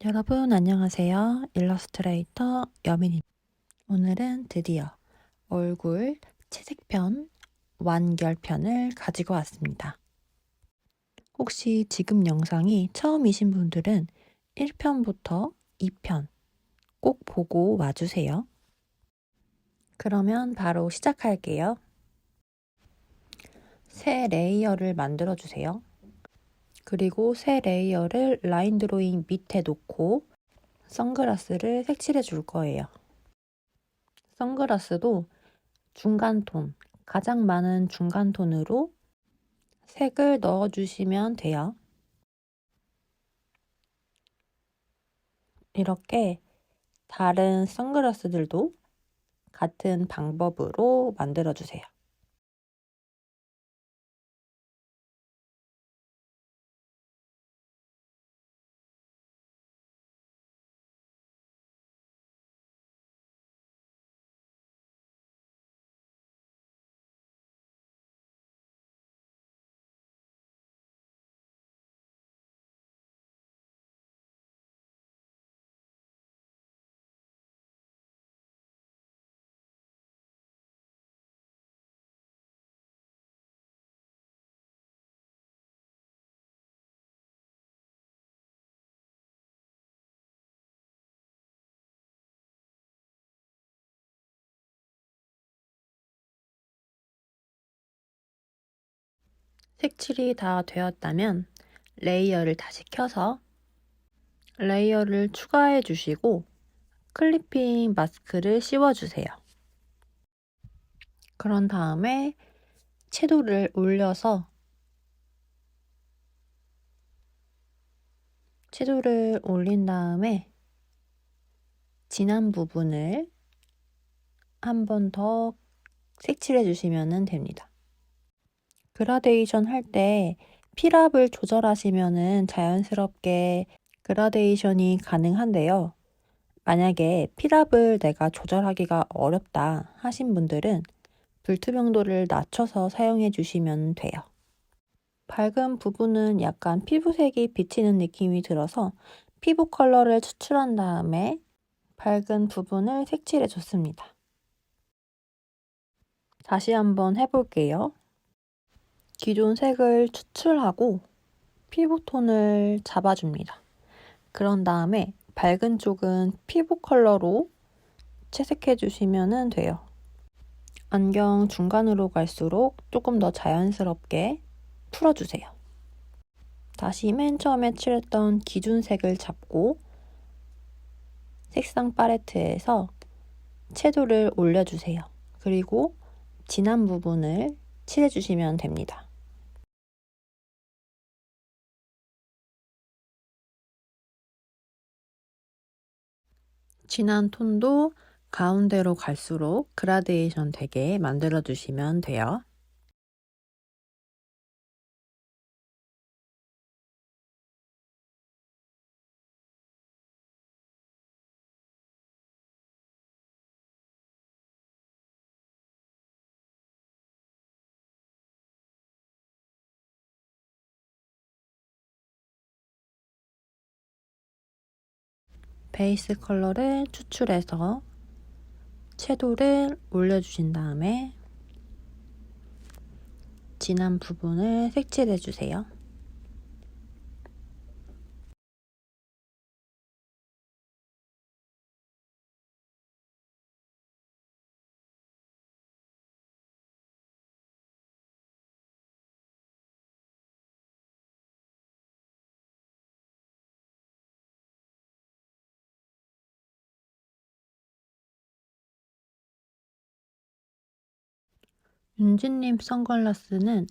여러분 안녕하세요. 일러스트레이터 여민입니다. 오늘은 드디어 얼굴 채색편 완결편을 가지고 왔습니다. 혹시 지금 영상이 처음이신 분들은 1편부터 2편 꼭 보고 와주세요. 그러면 바로 시작할게요. 새 레이어를 만들어 주세요. 그리고 새 레이어를 라인 드로잉 밑에 놓고 선글라스를 색칠해 줄 거예요. 선글라스도 중간톤, 가장 많은 중간톤으로 색을 넣어주시면 돼요. 이렇게 다른 선글라스들도 같은 방법으로 만들어주세요. 색칠이 다 되었다면 레이어를 다시 켜서 레이어를 추가해 주시고 클리핑 마스크를 씌워주세요. 그런 다음에 채도를 올려서 채도를 올린 다음에 진한 부분을 한 번 더 색칠해 주시면 됩니다. 그라데이션 할 때 필압을 조절하시면 자연스럽게 그라데이션이 가능한데요. 만약에 필압을 내가 조절하기가 어렵다 하신 분들은 불투명도를 낮춰서 사용해 주시면 돼요. 밝은 부분은 약간 피부색이 비치는 느낌이 들어서 피부 컬러를 추출한 다음에 밝은 부분을 색칠해 줬습니다. 다시 한번 해볼게요. 기존 색을 추출하고 피부톤을 잡아줍니다. 그런 다음에 밝은 쪽은 피부 컬러로 채색해 주시면 돼요. 안경 중간으로 갈수록 조금 더 자연스럽게 풀어주세요. 다시 맨 처음에 칠했던 기준색을 잡고 색상 팔레트에서 채도를 올려주세요. 그리고 진한 부분을 칠해주시면 됩니다. 진한 톤도 가운데로 갈수록 그라데이션 되게 만들어주시면 돼요. 베이스 컬러를 추출해서 채도를 올려주신 다음에 진한 부분을 색칠해주세요. 윤지님 선글라스는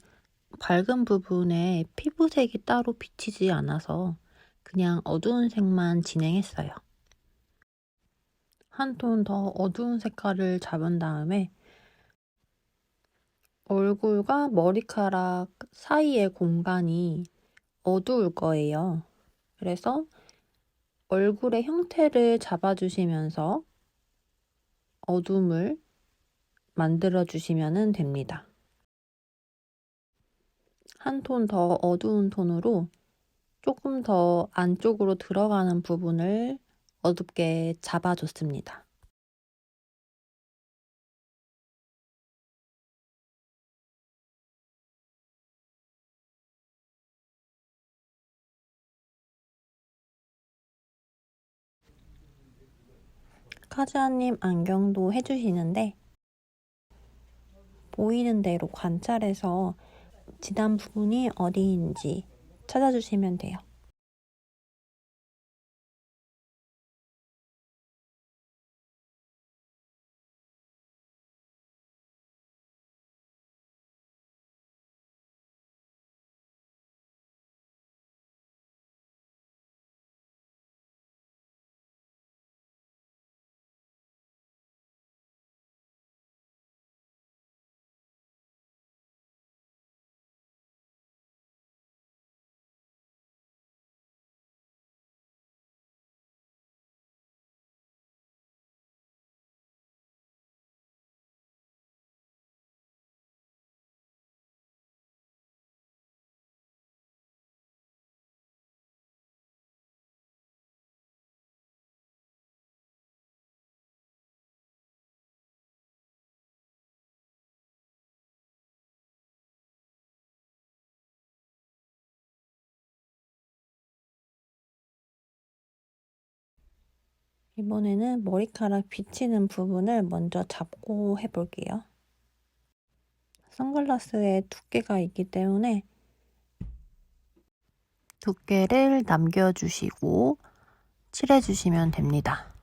밝은 부분에 피부색이 따로 비치지 않아서 그냥 어두운 색만 진행했어요. 한 톤 더 어두운 색깔을 잡은 다음에 얼굴과 머리카락 사이의 공간이 어두울 거예요. 그래서 얼굴의 형태를 잡아주시면서 어둠을 만들어주시면 됩니다. 한 톤 더 어두운 톤으로 조금 더 안쪽으로 들어가는 부분을 어둡게 잡아줬습니다. 카즈아님 안경도 해주시는데 보이는 대로 관찰해서 진한 부분이 어디인지 찾아주시면 돼요. 이번에는 머리카락 비치는 부분을 먼저 잡고 해볼게요. 선글라스에 두께가 있기 때문에 두께를 남겨주시고 칠해주시면 됩니다.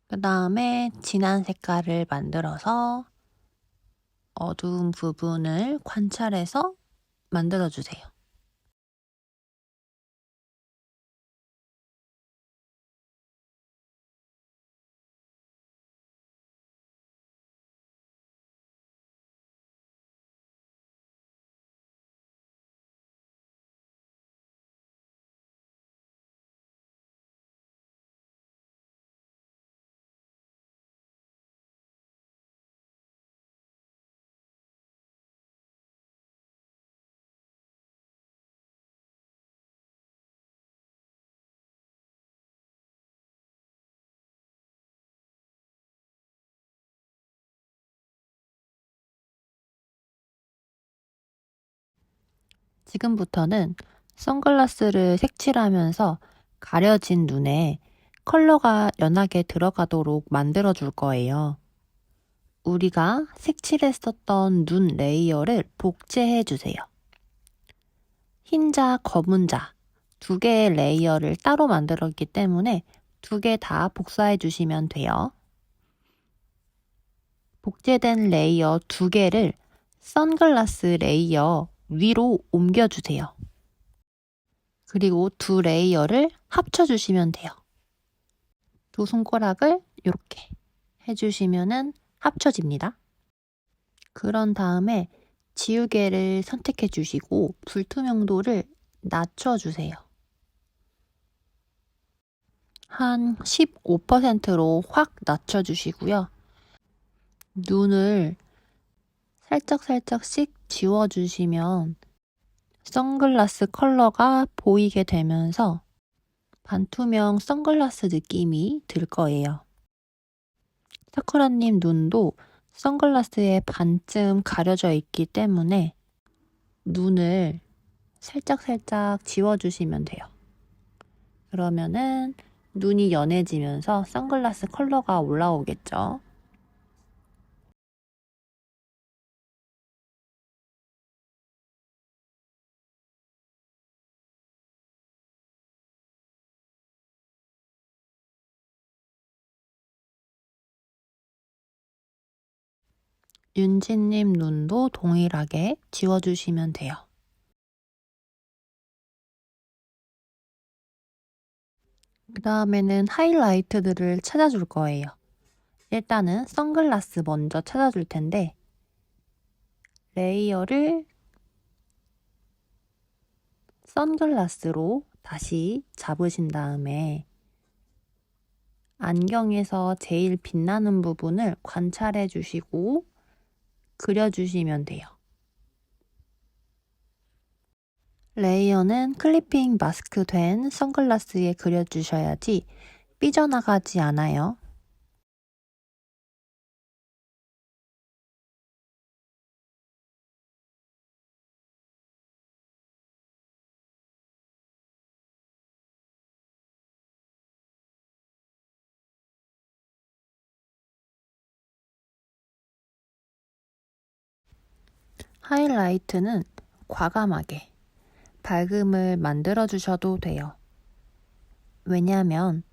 그 다음에 진한 색깔을 만들어서 어두운 부분을 관찰해서 만들어주세요. 지금부터는 선글라스를 색칠하면서 가려진 눈에 컬러가 연하게 들어가도록 만들어 줄 거예요. 우리가 색칠했었던 눈 레이어를 복제해 주세요. 흰자, 검은자 두 개의 레이어를 따로 만들었기 때문에 두 개 다 복사해 주시면 돼요. 복제된 레이어 두 개를 선글라스 레이어 위로 옮겨주세요. 그리고 두 레이어를 합쳐주시면 돼요. 두 손가락을 이렇게 해주시면 합쳐집니다. 그런 다음에 지우개를 선택해 주시고 불투명도를 낮춰주세요. 한 15%로 확 낮춰주시고요. 눈을 살짝씩 지워주시면 선글라스 컬러가 보이게 되면서 반투명 선글라스 느낌이 들 거예요. 사쿠라님 눈도 선글라스에 반쯤 가려져 있기 때문에 눈을 살짝 지워주시면 돼요. 그러면은 눈이 연해지면서 선글라스 컬러가 올라오겠죠. 윤지님 눈도 동일하게 지워주시면 돼요. 그 다음에는 하이라이트들을 찾아줄 거예요. 일단은 선글라스 먼저 찾아줄 텐데 레이어를 선글라스로 다시 잡으신 다음에 안경에서 제일 빛나는 부분을 관찰해 주시고 그려주시면 돼요. 레이어는 클리핑 마스크 된 선글라스에 그려주셔야지 삐져나가지 않아요. 하이라이트는 과감하게 밝음을 만들어 주셔도 돼요. 왜냐하면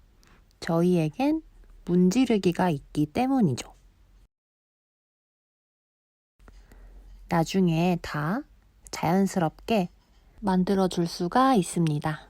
저희에겐 문지르기가 있기 때문이죠. 나중에 다 자연스럽게 만들어 줄 수가 있습니다.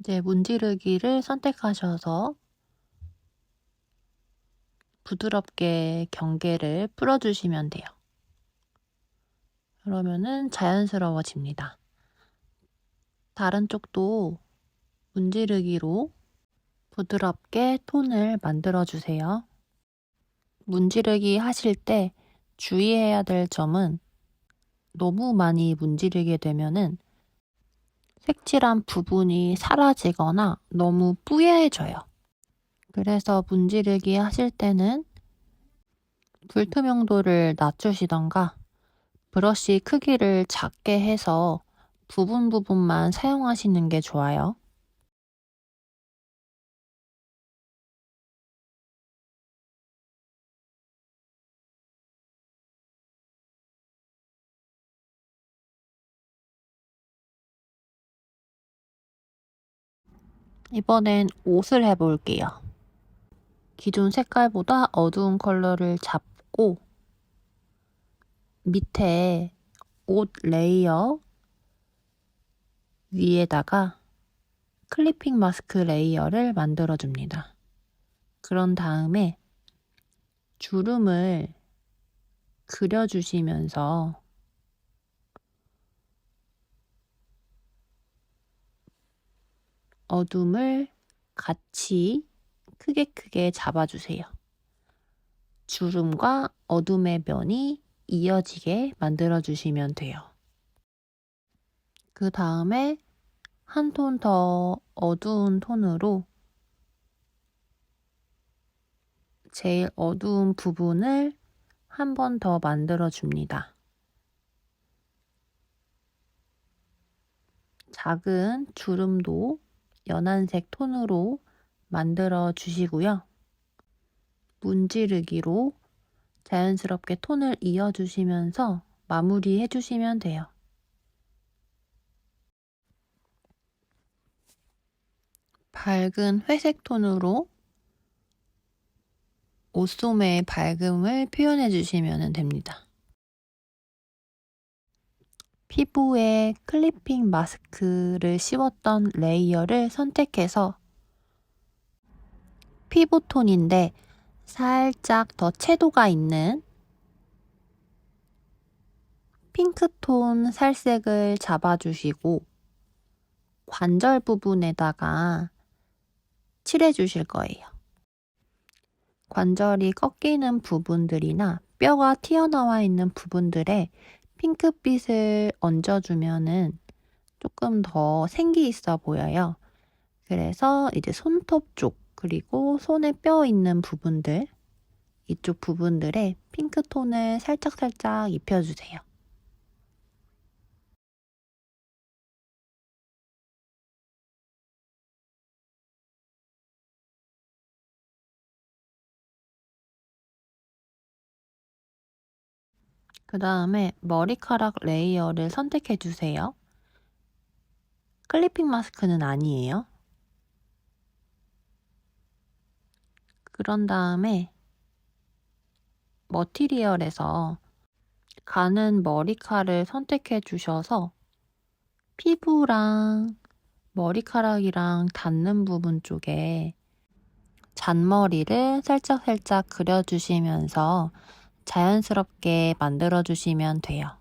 이제 문지르기를 선택하셔서 부드럽게 경계를 풀어주시면 돼요. 그러면은 자연스러워집니다. 다른 쪽도 문지르기로 부드럽게 톤을 만들어주세요. 문지르기 하실 때 주의해야 될 점은 너무 많이 문지르게 되면은 색칠한 부분이 사라지거나 너무 뿌예져요. 그래서 문지르기 하실 때는 불투명도를 낮추시던가 브러쉬 크기를 작게 해서 부분만 사용하시는 게 좋아요. 이번엔 옷을 해볼게요. 기존 색깔보다 어두운 컬러를 잡고 밑에 옷 레이어 위에다가 클리핑 마스크 레이어를 만들어줍니다. 그런 다음에 주름을 그려주시면서 어둠을 같이 크게 잡아주세요. 주름과 어둠의 면이 이어지게 만들어주시면 돼요. 그 다음에 한 톤 더 어두운 톤으로 제일 어두운 부분을 한 번 더 만들어줍니다. 작은 주름도 연한색 톤으로 만들어 주시고요. 문지르기로 자연스럽게 톤을 이어주시면서 마무리해 주시면 돼요. 밝은 회색 톤으로 옷소매의 밝음을 표현해 주시면 됩니다. 피부에 클리핑 마스크를 씌웠던 레이어를 선택해서 피부톤인데 살짝 더 채도가 있는 핑크톤 살색을 잡아주시고 관절 부분에다가 칠해 주실 거예요. 관절이 꺾이는 부분들이나 뼈가 튀어나와 있는 부분들에 핑크빛을 얹어주면은 조금 더 생기 있어 보여요. 그래서 이제 손톱 쪽 그리고 손에 뼈 있는 부분들 이쪽 부분들에 핑크톤을 살짝 입혀주세요. 그 다음에 머리카락 레이어를 선택해 주세요. 클리핑 마스크는 아니에요. 그런 다음에 머티리얼에서 가는 머리칼을 선택해 주셔서 피부랑 머리카락이랑 닿는 부분 쪽에 잔머리를 살짝살짝 그려주시면서 자연스럽게 만들어주시면 돼요.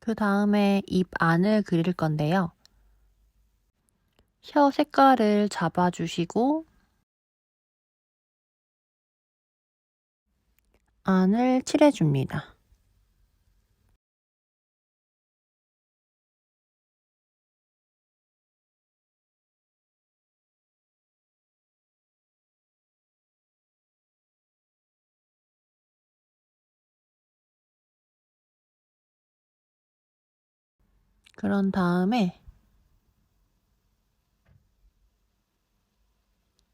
그 다음에 입 안을 그릴 건데요. 혀 색깔을 잡아주시고 안을 칠해줍니다. 그런 다음에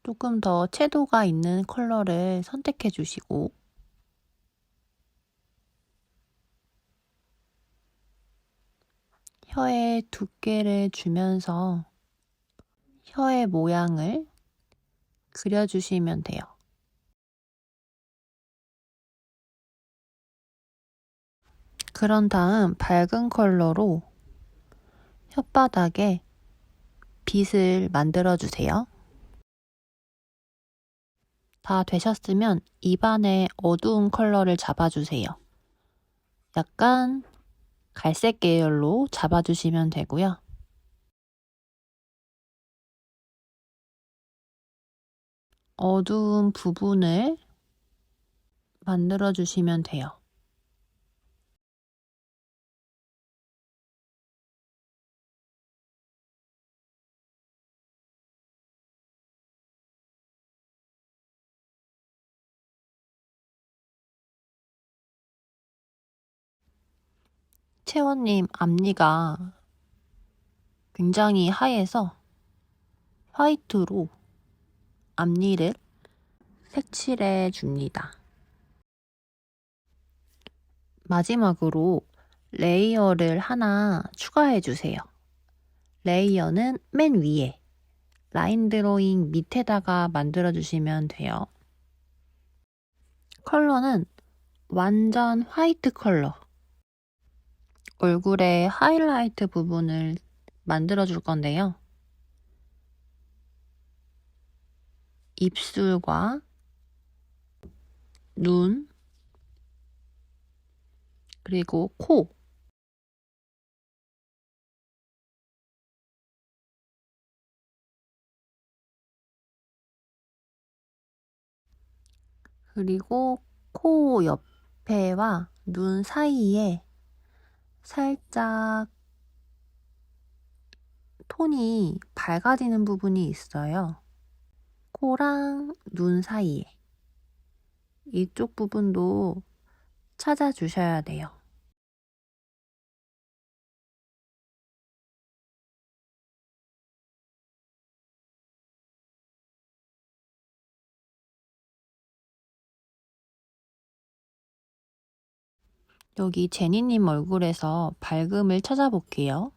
조금 더 채도가 있는 컬러를 선택해 주시고 혀에 두께를 주면서 혀의 모양을 그려주시면 돼요. 그런 다음 밝은 컬러로 혓바닥에 빛을 만들어 주세요. 다 되셨으면 입안에 어두운 컬러를 잡아주세요. 약간 갈색 계열로 잡아주시면 되고요. 어두운 부분을 만들어 주시면 돼요. 채원님 앞니가 굉장히 하얘서 화이트로 앞니를 색칠해 줍니다. 마지막으로 레이어를 하나 추가해 주세요. 레이어는 맨 위에, 라인 드로잉 밑에다가 만들어 주시면 돼요. 컬러는 완전 화이트 컬러. 얼굴에 하이라이트 부분을 만들어 줄 건데요. 입술과 눈, 그리고 코, 그리고 코 옆에와 눈 사이에 살짝 톤이 밝아지는 부분이 있어요. 코랑 눈 사이에. 이쪽 부분도 찾아주셔야 돼요. 여기 제니님 얼굴에서 밝음을 찾아볼게요.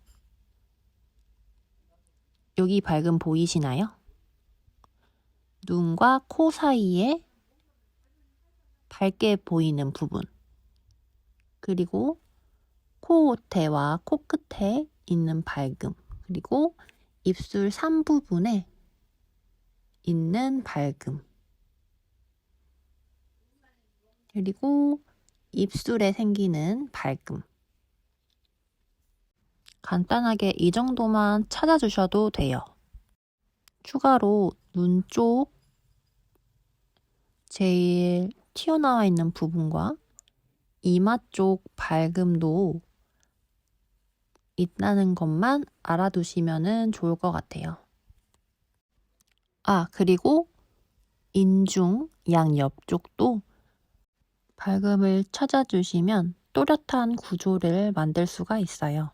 여기 밝음 보이시나요? 눈과 코 사이에 밝게 보이는 부분, 그리고 코대와 코끝에 있는 밝음, 그리고 입술 산 부분에 있는 밝음, 그리고 입술에 생기는 밝음. 간단하게 이 정도만 찾아주셔도 돼요. 추가로 눈 쪽 제일 튀어나와 있는 부분과 이마 쪽 밝음도 있다는 것만 알아두시면 좋을 것 같아요. 그리고 인중 양 옆쪽도 밝음을 찾아주시면 또렷한 구조를 만들 수가 있어요.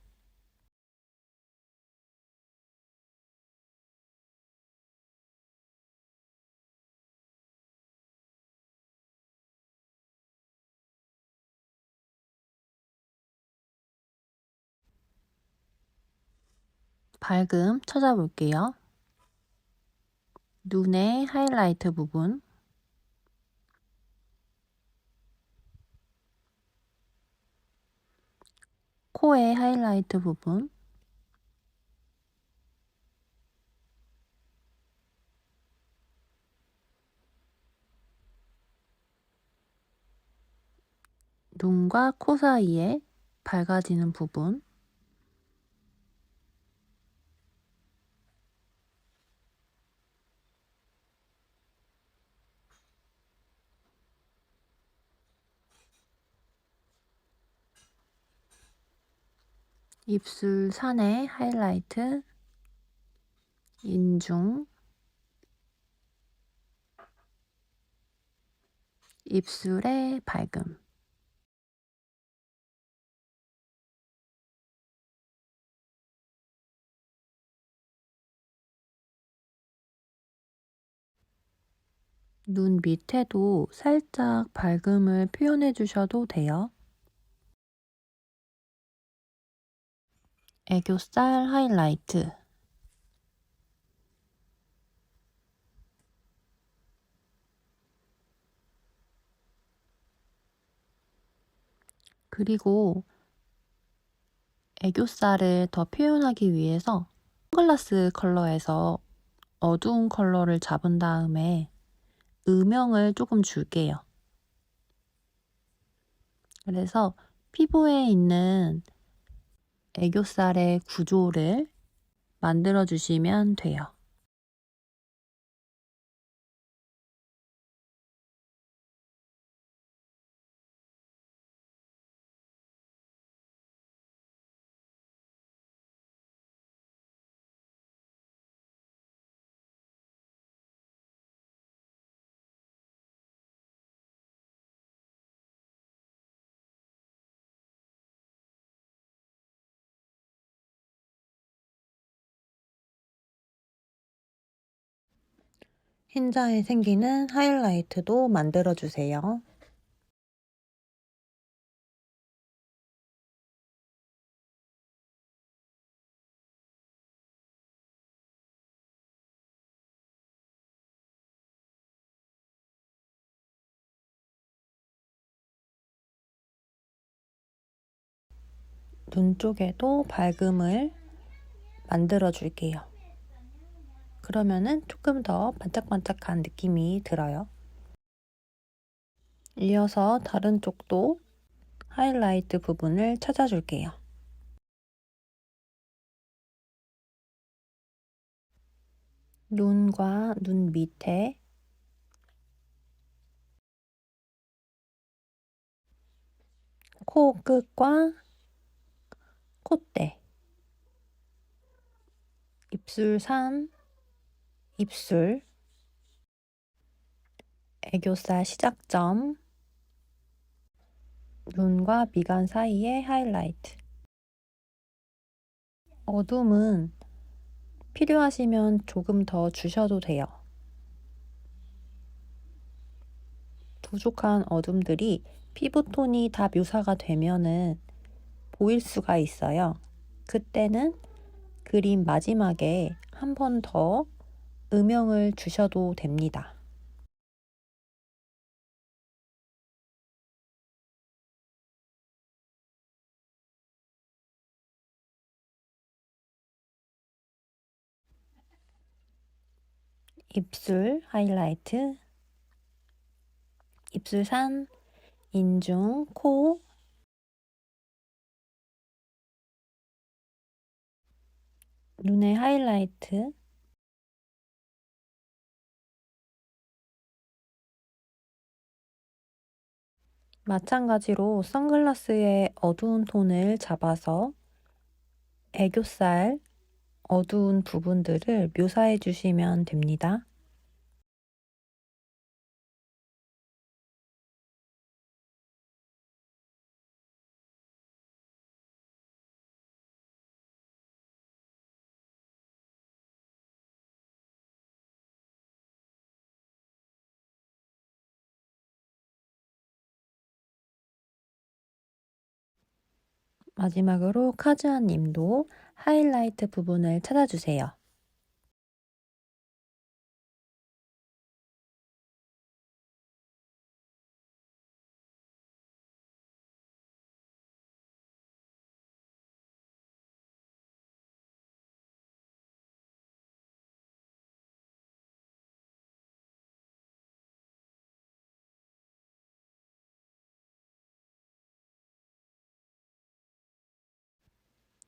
밝음 찾아볼게요. 눈의 하이라이트 부분, 코의 하이라이트 부분, 눈과 코 사이에 밝아지는 부분, 입술 산의 하이라이트, 인중, 입술의 밝음. 눈 밑에도 살짝 밝음을 표현해 주셔도 돼요. 애교살 하이라이트, 그리고 애교살을 더 표현하기 위해서 선글라스 컬러에서 어두운 컬러를 잡은 다음에 음영을 조금 줄게요. 그래서 피부에 있는 애교살의 구조를 만들어 주시면 돼요. 흰자에 생기는 하이라이트도 만들어 주세요. 눈 쪽에도 밝음을 만들어 줄게요. 그러면은 조금 더 반짝반짝한 느낌이 들어요. 이어서 다른 쪽도 하이라이트 부분을 찾아줄게요. 눈과 눈 밑에, 코 끝과 콧대, 입술 산, 입술, 애교살 시작점, 눈과 미간 사이의 하이라이트. 어둠은 필요하시면 조금 더 주셔도 돼요. 부족한 어둠들이 피부톤이 다 묘사가 되면은 보일 수가 있어요. 그때는 그림 마지막에 한 번 더 음영을 주셔도 됩니다. 입술 하이라이트, 입술 산, 인중, 코, 눈의 하이라이트, 마찬가지로 선글라스의 어두운 톤을 잡아서 애교살 어두운 부분들을 묘사해 주시면 됩니다. 마지막으로 카즈한 님도 하이라이트 부분을 찾아주세요.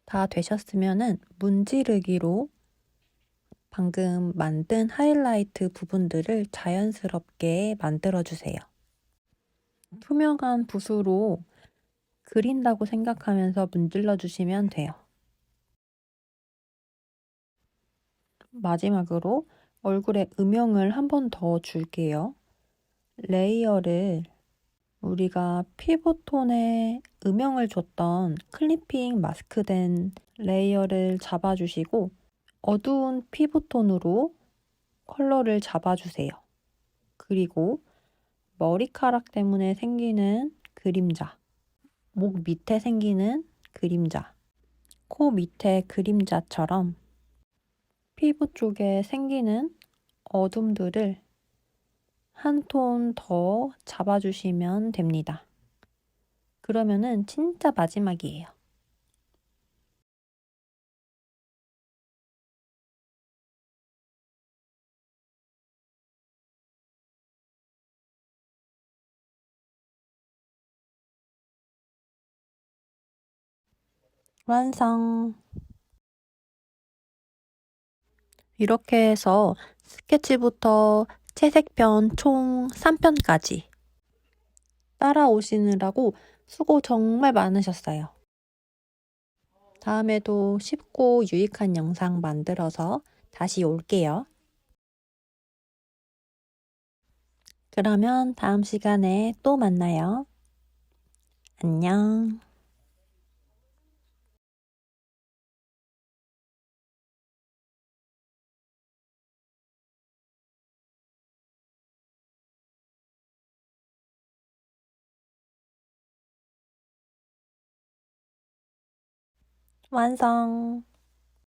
다 되셨으면은 문지르기로 방금 만든 하이라이트 부분들을 자연스럽게 만들어주세요. 투명한 붓으로 그린다고 생각하면서 문질러 주시면 돼요. 마지막으로 얼굴에 음영을 한 번 더 줄게요. 레이어를 우리가 피부톤에 음영을 줬던 클리핑 마스크된 레이어를 잡아주시고 어두운 피부톤으로 컬러를 잡아주세요. 그리고 머리카락 때문에 생기는 그림자, 목 밑에 생기는 그림자, 코 밑에 그림자처럼 피부 쪽에 생기는 어둠들을 한 톤 더 잡아주시면 됩니다. 그러면은 진짜 마지막이에요. 완성! 이렇게 해서 스케치부터 채색편 총 3편까지 따라오시느라고 수고 정말 많으셨어요. 다음에도 쉽고 유익한 영상 만들어서 다시 올게요. 그러면 다음 시간에 또 만나요. 안녕. 완성!